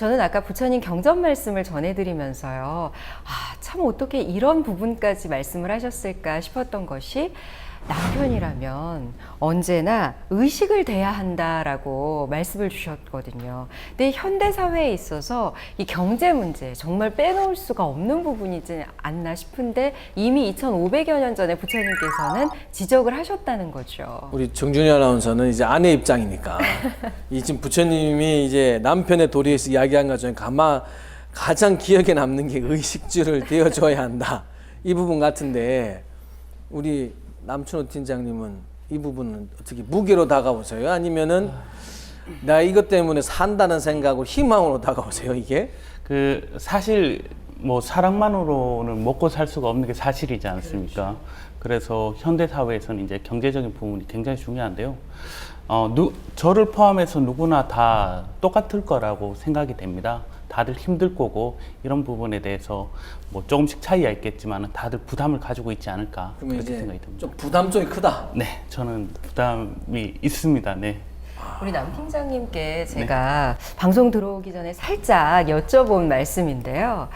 저는 아까 부처님 경전 말씀을 전해드리면서요. 아, 참 어떻게 이런 부분까지 말씀을 하셨을까 싶었던 것이 남편이라면 언제나 의식을 돼야 한다라고 말씀을 주셨거든요. 근데 현대 사회에 있어서 이 경제 문제 정말 빼놓을 수가 없는 부분이지 않나 싶은데 이미 2,500여 년 전에 부처님께서는 지적을 하셨다는 거죠. 우리 정준희 아나운서는 이제 아내 입장이니까 이 지금 부처님이 이제 남편의 도리에서 이야기한 것 중에 가장 기억에 남는 게 의식주를 되어줘야 한다. 이 부분 같은데 우리 남춘호 팀장님은 이 부분은 어떻게 무게로 다가오세요? 아니면은 나 이것 때문에 산다는 생각으로 희망으로 다가오세요? 이게? 사실 뭐 사랑만으로는 먹고 살 수가 없는 게 사실이지 않습니까? 그렇죠. 그래서 현대 사회에서는 이제 경제적인 부분이 굉장히 중요한데요. 저를 포함해서 누구나 다 똑같을 거라고 생각이 됩니다. 다들 힘들 거고 이런 부분에 대해서 뭐 조금씩 차이가 있겠지만 다들 부담을 가지고 있지 않을까 그렇게 생각이 듭니다. 좀 부담 쪽이 크다. 네, 저는 부담이 있습니다. 네. 우리 남 팀장님께 제가 방송 들어오기 전에 살짝 여쭤본 말씀인데요.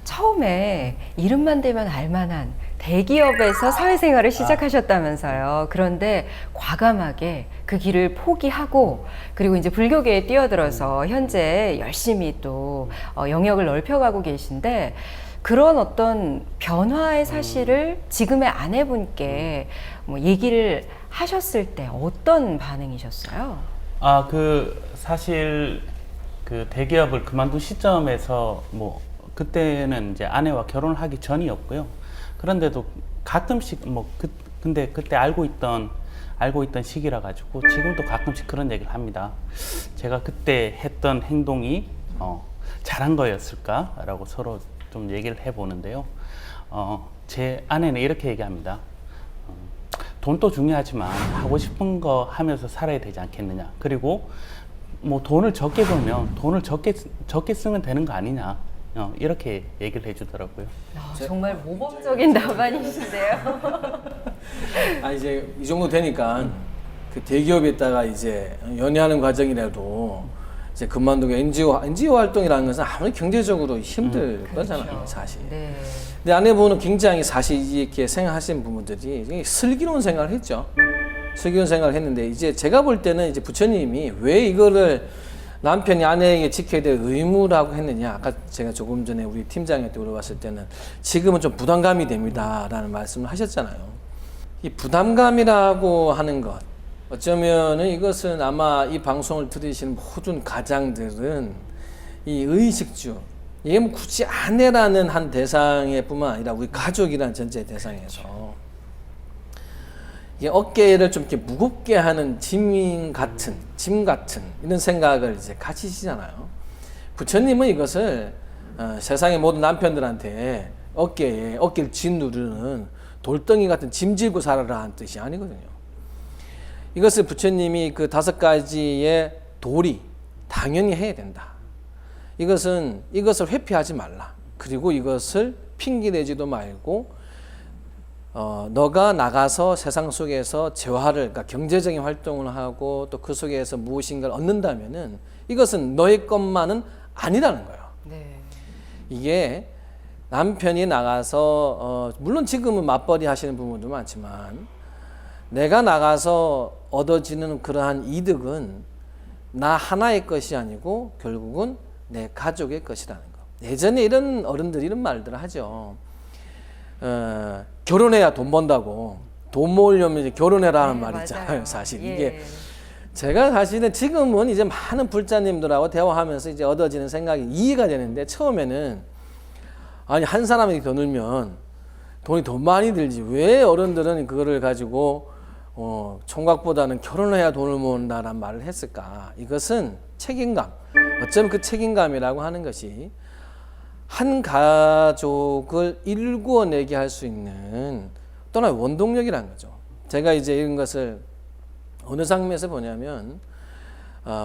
처음에 이름만 대면 알만한 대기업에서 사회생활을 시작하셨다면서요. 그런데 과감하게 그 길을 포기하고 그리고 이제 불교계에 뛰어들어서 현재 열심히 또 영역을 넓혀가고 계신데 그런 어떤 변화의 사실을 지금의 아내분께 뭐 얘기를 하셨을 때 어떤 반응이셨어요? 사실 그 대기업을 그만둔 시점에서 뭐 그때는 이제 아내와 결혼을 하기 전이었고요. 그런데도 가끔씩 근데 그때 알고 있던 시기라 가지고 지금도 가끔씩 그런 얘기를 합니다. 제가 그때 했던 행동이 잘한 거였을까라고 서로 좀 얘기를 해보는데요. 제 아내는 이렇게 얘기합니다. 돈도 중요하지만 하고 싶은 거 하면서 살아야 되지 않겠느냐. 그리고 뭐 돈을 적게 벌면 돈을 적게 쓰면 되는 거 아니냐. 이렇게 얘기를 해주더라고요. 정말 모범적인 답안이신데요. 이제 이 정도 되니까 그 대기업에 있다가 이제 연애하는 과정이라도 이제 그만두고 NGO 활동이라는 것은 아무리 경제적으로 힘들 거잖아요, 그렇죠. 사실. 네. 근데 아내분은 굉장히 사실 이렇게 생각하시는 부분들이 슬기로운 생각을 했죠. 슬기로운 생각을 했는데 이제 제가 볼 때는 이제 부처님이 왜 이거를 남편이 아내에게 지켜야 될 의무라고 했느냐. 아까 제가 조금 전에 우리 팀장한테 물어봤을 때는 지금은 좀 부담감이 됩니다라는 말씀을 하셨잖아요. 이 부담감이라고 하는 것 어쩌면은 이것은 아마 이 방송을 들으시는 모든 가장들은 이 의식주 이게 뭐 굳이 아내라는 한 대상에 뿐만 아니라 우리 가족이라는 전체 대상에서 이게 어깨를 좀 이렇게 무겁게 하는 짐 같은 이런 생각을 이제 가지시잖아요. 부처님은 이것을 세상의 모든 남편들한테 어깨를 짓누르는 돌덩이 같은 짐 질고 살아라 한 뜻이 아니거든요. 이것을 부처님이 그 5가지의 도리 당연히 해야 된다. 이것을 회피하지 말라. 그리고 이것을 핑계대지도 말고 너가 나가서 세상 속에서 재화를, 그러니까 경제적인 활동을 하고 또 그 속에서 무엇인가를 얻는다면은 이것은 너의 것만은 아니라는 거예요. 네. 이게 남편이 나가서 물론 지금은 맞벌이 하시는 부분도 많지만 내가 나가서 얻어지는 그러한 이득은 나 하나의 것이 아니고 결국은 내 가족의 것이라는 거. 예전에 이런 어른들이 이런 말들을 하죠. 결혼해야 돈 번다고. 돈 모으려면 이제 결혼해라는 말이 있잖아요, 사실. 예. 이게 제가 사실은 지금은 이제 많은 불자님들하고 대화하면서 이제 얻어지는 생각이 이해가 되는데 처음에는 아니 한 사람이 더 늘면 돈이 더 많이 들지 왜 어른들은 그거를 가지고 총각보다는 결혼을 해야 돈을 모은다라는 말을 했을까? 이것은 책임감. 어쩌면 그 책임감이라고 하는 것이 한 가족을 일구어내게 할 수 있는 또 하나의 원동력이라는 거죠. 제가 이제 이런 것을 어느 장면에서 보냐면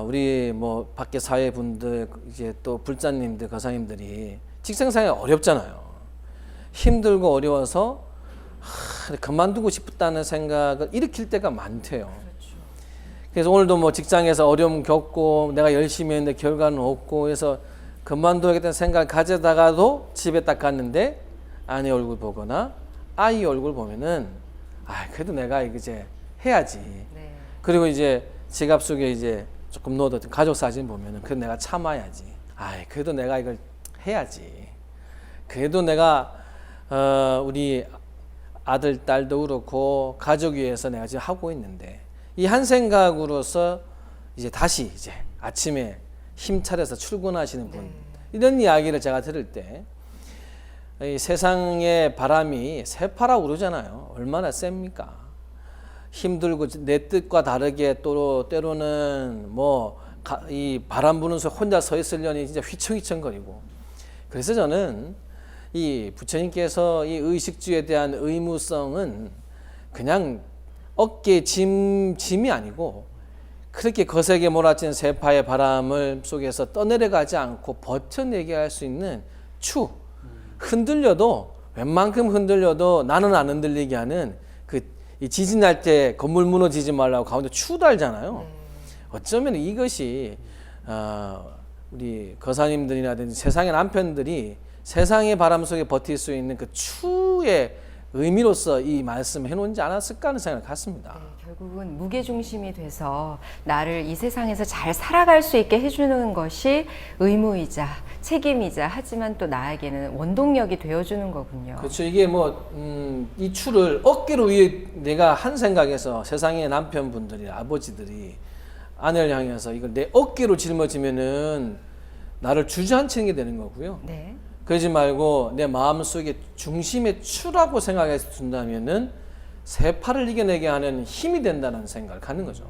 우리 뭐 밖에 사회분들 이제 또 불자님들 거사님들이 직장생활이 어렵잖아요. 힘들고 어려워서 그만두고 싶다는 생각을 일으킬 때가 많대요. 그래서 오늘도 뭐 직장에서 어려움 겪고 내가 열심히 했는데 결과는 없고 해서 그만둬야겠다는 생각을 가져다가도 집에 딱 갔는데 아내 얼굴 보거나 아이 얼굴 보면은 그래도 내가 이제 해야지. 네. 그리고 이제 지갑 속에 이제 조금 넣어뒀던 가족 사진 보면은 그래도 내가 참아야지. 그래도 내가 이걸 해야지. 그래도 내가 우리 아들 딸도 그렇고 가족 위해서 내가 지금 하고 있는데 이 한 생각으로서 이제 다시 이제 아침에 힘 차려서 출근하시는 분 이런 이야기를 제가 들을 때 이 세상의 바람이 새파랗고 그러잖아요. 얼마나 셉니까? 힘들고 내 뜻과 다르게 또 때로는 이 바람 부는 소리 혼자 서 있으려니 진짜 휘청휘청거리고. 그래서 저는 이 부처님께서 이 의식주에 대한 의무성은 그냥 어깨에 짐이 아니고 그렇게 거세게 몰아치는 세파의 바람을 속에서 떠내려가지 않고 버텨내게 할 수 있는 추. 흔들려도 웬만큼 흔들려도 나는 안 흔들리게 하는 이 지진 날 때 건물 무너지지 말라고 가운데 추 달잖아요. 어쩌면 이것이 우리 거사님들이라든지 세상의 남편들이 세상의 바람 속에 버틸 수 있는 그 추의 의미로서 이 말씀을 해놓지 않았을까 하는 생각을 갖습니다. 네, 결국은 무게중심이 돼서 나를 이 세상에서 잘 살아갈 수 있게 해주는 것이 의무이자 책임이자 하지만 또 나에게는 원동력이 되어주는 거군요. 그렇죠. 이게 이 추를 어깨로 위에 내가 한 생각에서 세상의 남편분들이 아버지들이 아내를 향해서 이걸 내 어깨로 짊어지면은 나를 주저앉히는 게 되는 거고요. 네. 그러지 말고 내 마음속에 중심의 추라고 생각해서 둔다면은 세파를 이겨내게 하는 힘이 된다는 생각을 갖는 거죠.